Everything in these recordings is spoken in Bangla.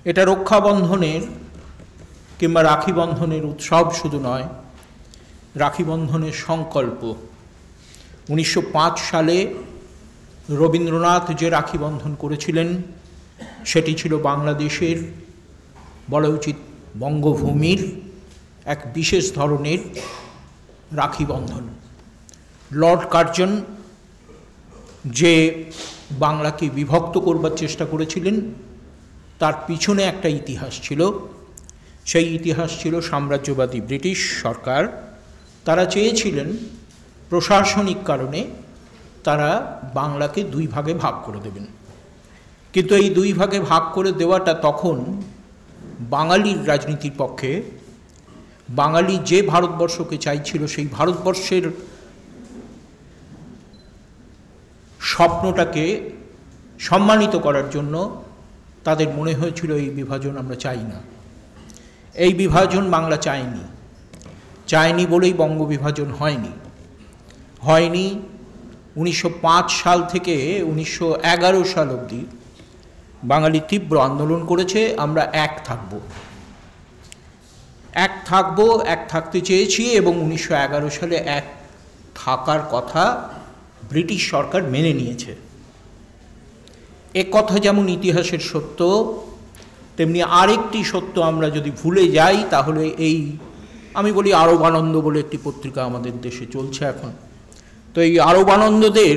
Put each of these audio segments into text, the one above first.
এটা রক্ষাবন্ধনের কিংবা রাখি বন্ধনের উৎসব শুধু নয়, রাখি বন্ধনের সংকল্প। 1905 সালে রবীন্দ্রনাথ যে রাখি বন্ধন করেছিলেন সেটি ছিল বাংলাদেশের, বলা উচিত বঙ্গভূমির এক বিশেষ ধরনের রাখি বন্ধন। লর্ড কার্জন যে বাংলাকে বিভক্ত করবার চেষ্টা করেছিলেন তার পিছনে একটা ইতিহাস ছিল। সেই ইতিহাস ছিল সাম্রাজ্যবাদী ব্রিটিশ সরকার। তারা চেয়েছিলেন প্রশাসনিক কারণে তারা বাংলাকে দুই ভাগে ভাগ করে দেবেন, কিন্তু এই দুই ভাগে ভাগ করে দেওয়াটা তখন বাঙালির রাজনীতির পক্ষে, বাঙালি যে ভারতবর্ষকে চাইছিল সেই ভারতবর্ষের স্বপ্নটাকে সম্মানিত করার জন্য তাদের মনে হয়েছিল এই বিভাজন আমরা চাই না। এই বিভাজন বাংলা চায়নি বলেই বঙ্গ বিভাজন হয়নি। 1905 সাল থেকে 1911 সাল অবধি বাঙালি তীব্র আন্দোলন করেছে, আমরা এক থাকতে চেয়েছি, এবং 1911 সালে এক থাকার কথা ব্রিটিশ সরকার মেনে নিয়েছে। এ কথা যেমন ইতিহাসের সত্য, তেমনি আরেকটি সত্য আমরা যদি ভুলে যাই তাহলে এই, আমি বলি আরব আনন্দ বলে একটি পত্রিকা আমাদের দেশে চলছে এখন, তো এই আরব আনন্দদের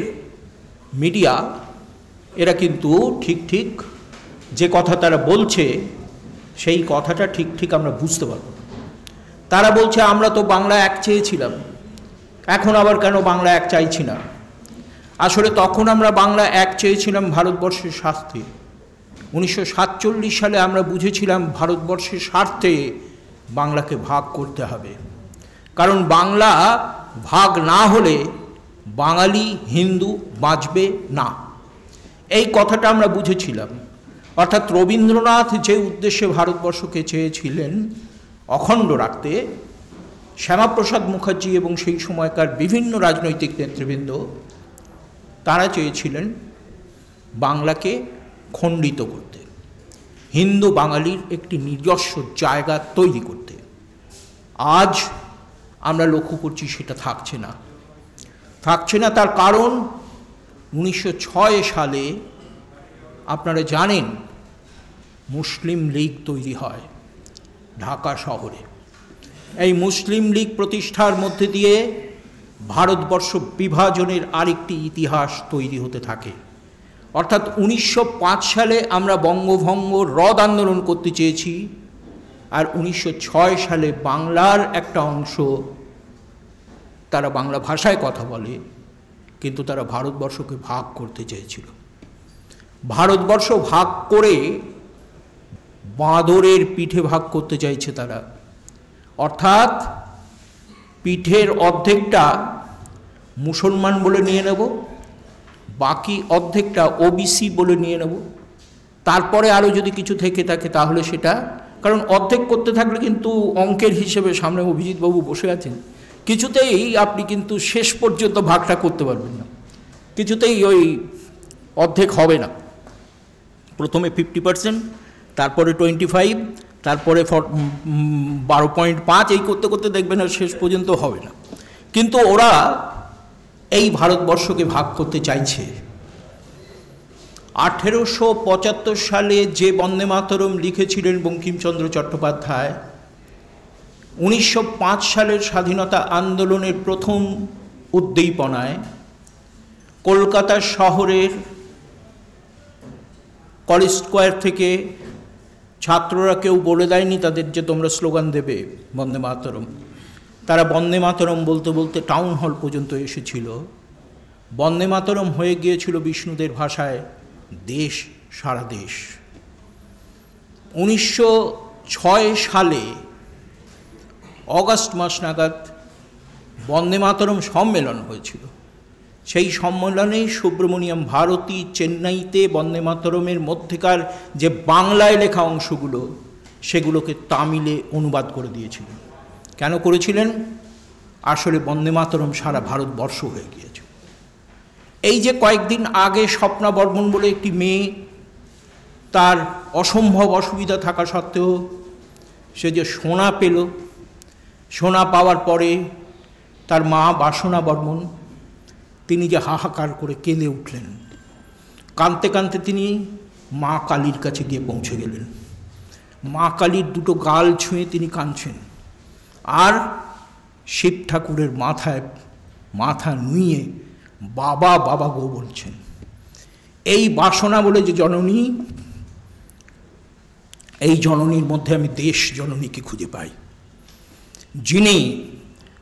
মিডিয়া এরা কিন্তু ঠিক যে কথা তারা বলছে সেই কথাটা ঠিক আমরা বুঝতে পারব। তারা বলছে আমরা তো বাংলা এক চেয়েছিলাম, এখন আবার কেন বাংলা এক চাইছি না। আসলে তখন আমরা বাংলা এক চেয়েছিলাম ভারতবর্ষের স্বার্থে। 1947 সালে আমরা বুঝেছিলাম ভারতবর্ষের স্বার্থে বাংলাকে ভাগ করতে হবে, কারণ বাংলা ভাগ না হলে বাঙালি হিন্দু বাঁচবে না, এই কথাটা আমরা বুঝেছিলাম। অর্থাৎ রবীন্দ্রনাথ যে উদ্দেশ্যে ভারতবর্ষকে চেয়েছিলেন অখণ্ড রাখতে, শ্যামাপ্রসাদ মুখার্জি এবং সেই সময়কার বিভিন্ন রাজনৈতিক নেতৃবৃন্দ তারা চেয়েছিলেন বাংলাকে খণ্ডিত করতে, হিন্দু বাঙালির একটি নিজস্ব জায়গা তৈরি করতে। আজ আমরা লক্ষ্য করছি সেটা থাকছে না। তার কারণ 1906 সালে আপনারা জানেন মুসলিম লীগ তৈরি হয় ঢাকা শহরে। এই মুসলিম লীগ প্রতিষ্ঠার মধ্যে দিয়ে ভারতবর্ষ বিভাজনের আরেকটি ইতিহাস তৈরি হতে থাকে। অর্থাৎ 1905 সালে আমরা বঙ্গভঙ্গ রদ আন্দোলন করতে চেয়েছি, আর 1906 সালে বাংলার একটা অংশ, তারা বাংলা ভাষায় কথা বলে কিন্তু তারা ভারতবর্ষকে ভাগ করতে চেয়েছিল। ভারতবর্ষ ভাগ করে বাঁদরের পিঠে ভাগ করতে চাইছে তারা। অর্থাৎ পিঠের অর্ধেকটা মুসলমান বলে নিয়ে নেব, বাকি অর্ধেকটা ওবিসি বলে নিয়ে নেব, তারপরে আরও যদি কিছু থেকে থাকে তাহলে সেটা, কারণ অর্ধেক করতে থাকলে কিন্তু অঙ্কের হিসেবে সামনে অভিজিৎবাবু বসে আছেন, কিছুতেই আপনি কিন্তু শেষ পর্যন্ত ভাগটা করতে পারবেন না, কিছুতেই ওই অর্ধেক হবে না। প্রথমে 50%, তারপরে 25, তারপরে 12.5, এই করতে করতে দেখবেন আর শেষ পর্যন্ত হবে না। কিন্তু ওরা এই ভারতবর্ষকে ভাগ করতে চাইছে। 1875 সালে যে বন্দে মাতরম লিখেছিলেন বঙ্কিমচন্দ্র চট্টোপাধ্যায়, 1905 সালের স্বাধীনতা আন্দোলনের প্রথম উদ্দীপনায় কলকাতা শহরের কলেজ স্কোয়ার থেকে ছাত্ররা কেউ বলে দেয়নি তাদের যে তোমরা স্লোগান দেবে বন্দে মাতরম। তারা বন্দে মাতরম বলতে বলতে টাউন হল পর্যন্ত এসেছিল। বন্দে মাতরম হয়ে গিয়েছিল বিষ্ণুদের ভাষায় দেশ সারা দেশ। 1906 সালে অগাস্ট মাস নাগাদ বন্দে মাতরম সম্মেলন হয়েছিল। সেই সম্মেলনে সুব্রমণিয়াম ভারতী চেন্নাইতে বন্দে মাতরমের মধ্যেকার যে বাংলায় লেখা অংশগুলো সেগুলোকে তামিলে অনুবাদ করে দিয়েছিলেন। কেন করেছিলেন? আসলে বন্দে মাতরম সারা ভারতবর্ষ হয়ে গিয়েছে। এই যে কয়েকদিন আগে স্বপ্না বর্মন বলে একটি মেয়ে তার অসম্ভব অসুবিধা থাকা সত্ত্বেও সে যে সোনা পেল, সোনা পাওয়ার পরে তার মা বাসনা বর্মন তিনি যে হাহাকার করে কেঁদে উঠলেন। কাঁদতে কাঁদতে তিনি মা কালীর কাছে গিয়ে পৌঁছে গেলেন। মা কালীর দুটো গাল ছুঁয়ে তিনি কাঁদছেন, আর শিব ঠাকুরের মাথা নুইয়ে বাবা বাবা গো বলছেন। এই বাসনা বলে যে জননী, এই জননীর মধ্যে আমি দেশ জননীকে খুঁজে পাই, যিনি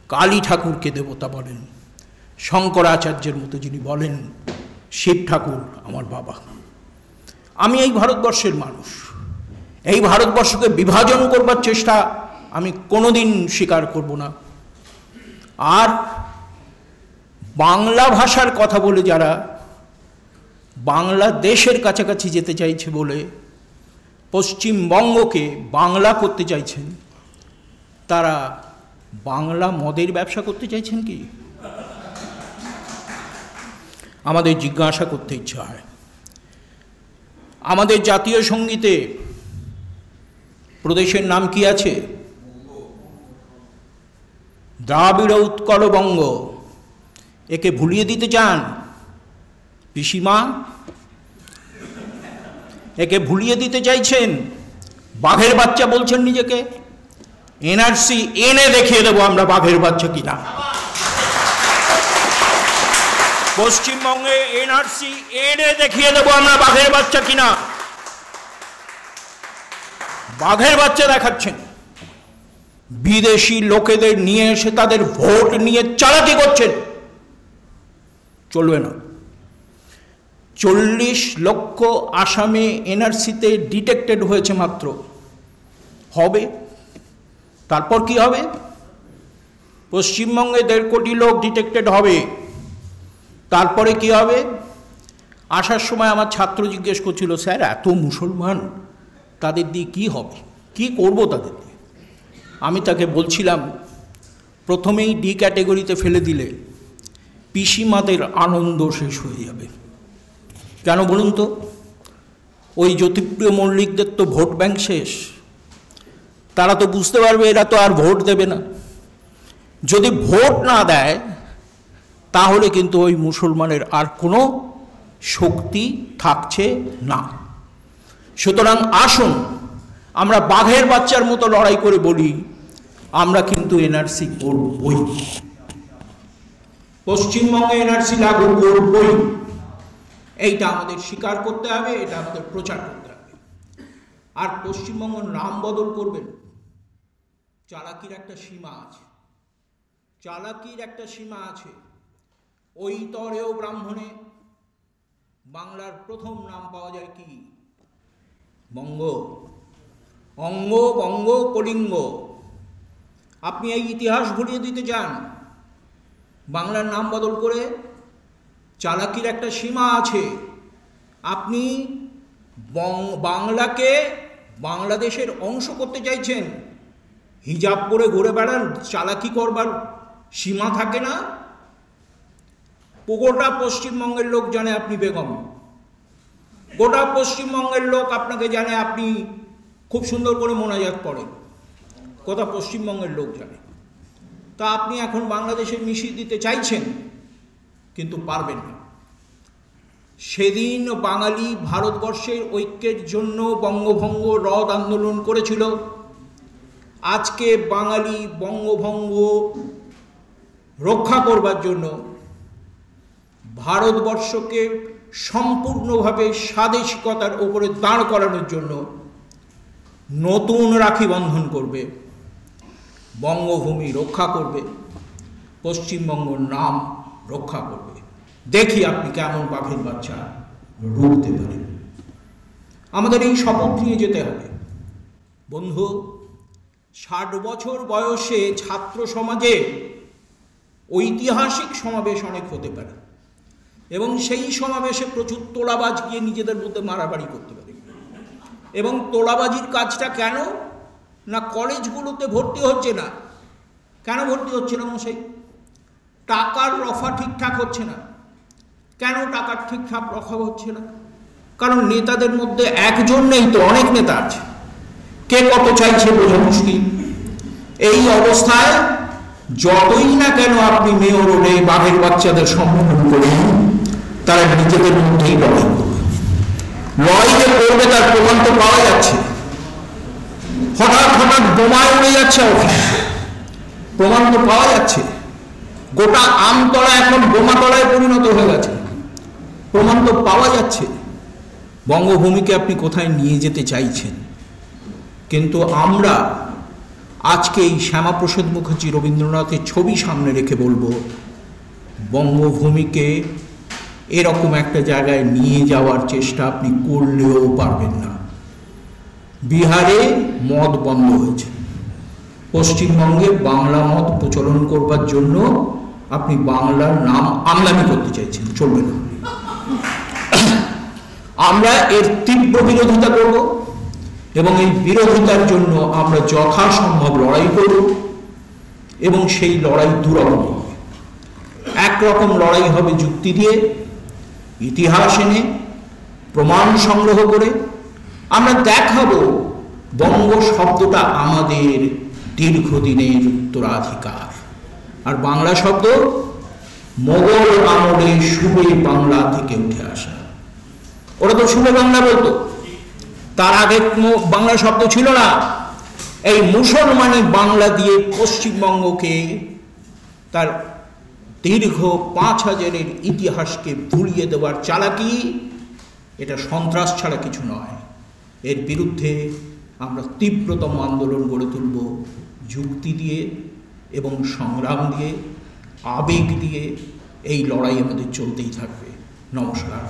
কালী ঠাকুরকে দেবতা বলেন, শঙ্করাচার্যের মতো যিনি বলেন শিব ঠাকুর আমার বাবা। আমি এই ভারতবর্ষের মানুষ, এই ভারতবর্ষকে বিভাজন করবার চেষ্টা আমি কোনোদিন স্বীকার করব না। আর বাংলা ভাষার কথা বলে যারা বাংলাদেশের কাছাকাছি যেতে চাইছে বলে পশ্চিমবঙ্গকে বাংলা করতে চাইছেন, তারা বাংলা মদের ব্যবসা করতে চাইছেন কি? আমাদের জিজ্ঞাসা করতে ইচ্ছা হয়। আমাদের জাতীয় সঙ্গীতে প্রদেশের নাম কি আছে? দ্রাবিড় উৎকল বঙ্গ। একে ভুলিয়ে দিতে চান পিসিমা? একে ভুলিয়ে দিতে চাইছেন? বাঘের বাচ্চা বলছেন নিজেকে। এনআরসি এনে দেখিয়ে দেবো আমরা বাঘের বাচ্চা কিনা। পশ্চিমবঙ্গে এনআরসি এনে দেখিয়ে দেবো আমরা বাঘের বাচ্চা কিনা। বাঘের বাচ্চা দেখাচ্ছেন, বিদেশি লোকেদের নিয়ে এসে তাদের ভোট নিয়ে চালাকি করছেন। চলবে না। 40 লক্ষ আসামে এনআরসিতে ডিটেক্টেড হয়েছে মাত্র। হবে, তারপর কি হবে? পশ্চিমবঙ্গে 1.5 কোটি লোক ডিটেক্টেড হবে, তারপরে কি হবে? আসার সময় আমার ছাত্র জিজ্ঞেস করছিল, স্যার এত মুসলমান, তাদের দিয়ে কি হবে, কি করব তাদের দিয়ে? আমি তাকে বলছিলাম, প্রথমেই ডি ক্যাটেগরিতে ফেলে দিলে পিসিমাদের আনন্দ শেষ হয়ে যাবে। কেন বলুন তো? ওই জ্যোতিপ্রিয় মল্লিকদের তো ভোট ব্যাংক শেষ। তারা তো বুঝতে পারবে এরা তো আর ভোট দেবে না। যদি ভোট না দেয় তাহলে কিন্তু ওই মুসলমানের আর কোনো শক্তি থাকছে না। সুতরাং আসুন আমরা বাঘের বাচ্চার মতো লড়াই করে বলি, আমরা কিন্তু এনআরসি করবই, পশ্চিমবঙ্গে এনআরসি লাগু করবই। এইটা আমাদের স্বীকার করতে হবে, এটা আমাদের প্রচার করতে হবে। আর পশ্চিমবঙ্গ নাম বদল করবেন, চালাকির একটা সীমা আছে, চালাকির একটা সীমা আছে। ওই তরেও ব্রাহ্মণে বাংলার প্রথম নাম পাওয়া যায় কি? বঙ্গ। অঙ্গ, বঙ্গ, কলিঙ্গ। আপনি এই ইতিহাস ভুলিয়ে দিতে চান বাংলার নাম বদল করে? চালাকির একটা সীমা আছে। আপনি বাংলাকে বাংলাদেশের অংশ করতে চাইছেন, হিজাব পরে ঘুরে বেড়ান, চালাকি করবার সীমা থাকে না? গোটা পশ্চিমবঙ্গের লোক জানে আপনি বেগম, গোটা পশ্চিমবঙ্গের লোক আপনাকে জানে আপনি খুব সুন্দর করে মোনাজাত পড়েন, গোটা পশ্চিমবঙ্গের লোক জানে। তা আপনি এখন বাংলাদেশে মিশিয়ে দিতে চাইছেন, কিন্তু পারবেন না। সেদিন বাঙালি ভারতবর্ষের ঐক্যের জন্য বঙ্গভঙ্গ রদ আন্দোলন করেছিল। আজকে বাঙালি বঙ্গভঙ্গ রক্ষা করবার জন্য, ভারতবর্ষকে সম্পূর্ণভাবে স্বাদেশিকতার ওপরে দাঁড় করানোর জন্য নতুন রাখি বন্ধন করবে, বঙ্গভূমি রক্ষা করবে, পশ্চিমবঙ্গর নাম রক্ষা করবে। দেখি আপনি কেমন বাঘের বাচ্চা রুখতে পারেন। আমাদের এই শপথ নিয়ে যেতে হবে। বন্ধু, 60 বছর বয়সে ছাত্র সমাজে ঐতিহাসিক সমাবেশ অনেক হতে পারে, এবং সেই সমাবেশে প্রচুর তোলাবাজ গিয়ে নিজেদের মধ্যে মারামারি করতে পারে। এবং তোলাবাজির কাজটা কেন না? কলেজগুলোতে ভর্তি হচ্ছে না। কেন ভর্তি হচ্ছে না মশাই? টাকার রফা ঠিকঠাক হচ্ছে না। কেন টাকার ঠিকঠাক রফা হচ্ছে না? কারণ নেতাদের মধ্যে একজন নেই তো, অনেক নেতা আছে, কে কত চাইছে বোঝা মুশকিল। এই অবস্থায় যতই না কেন আপনি মেয়র রোডে বাঘের বাচ্চাদের সম্বোধন করুন, তারা নিজেদের মধ্যেই লড়াই করবে। লড়াই যে করবে তার প্রমাণ তো পাওয়া যাচ্ছে। হঠাৎ হঠাৎ বোমায় উড়ে যাচ্ছে অফিস, প্রমাণ তো পাওয়া যাচ্ছে। গোটা আমতলা এখন বোমাতলায় পরিণত হয়ে গেছে, প্রমাণ তো পাওয়া যাচ্ছে। বঙ্গভূমিকে আপনি কোথায় নিয়ে যেতে চাইছেন? কিন্তু আমরা আজকে এই শ্যামাপ্রসাদ মুখার্জি, রবীন্দ্রনাথের ছবি সামনে রেখে বলবো, বঙ্গভূমিকে এরকম একটা জায়গায় নিয়ে যাওয়ার চেষ্টা আপনি করলেও পারবেন না। বিহারে মদ বন্ধ হয়েছে, পশ্চিমবঙ্গে বাংলা মদ প্রচলন করবার জন্য আপনি বাংলার নাম আমদানি করতে চাইছেন, চলবে না। আমরা এর তীব্র বিরোধিতা করব এবং এই বিরোধিতার জন্য আমরা যথাসম্ভব লড়াই করব এবং সেই লড়াই দুরকম হবে। একরকম লড়াই হবে যুক্তি দিয়ে, ইতিহাস এনে, প্রমাণ সংগ্রহ করে। আমরা দেখাবো বঙ্গ শব্দটা আমাদের দীর্ঘদিনের উত্তরাধিকার, আর বাংলা শব্দ মোগল আমলে সুবে বাংলা থেকে উঠে আসা। ওরা তো সুবে বাংলা বলতো, তার আগে বাংলা শব্দ ছিল না। এই মুসলমানি বাংলা দিয়ে পশ্চিমবঙ্গকে, তার দীর্ঘ 5000-এর ইতিহাসকে ভুলিয়ে দেওয়ার চালাকি, এটা সন্ত্রাস ছাড়া কিছু নয়। এর বিরুদ্ধে আমরা তীব্রতম আন্দোলন গড়ে তুলব, যুক্তি দিয়ে এবং সংগ্রাম দিয়ে, আবেগ দিয়ে। এই লড়াই আমাদের চলতেই থাকবে। নমস্কার।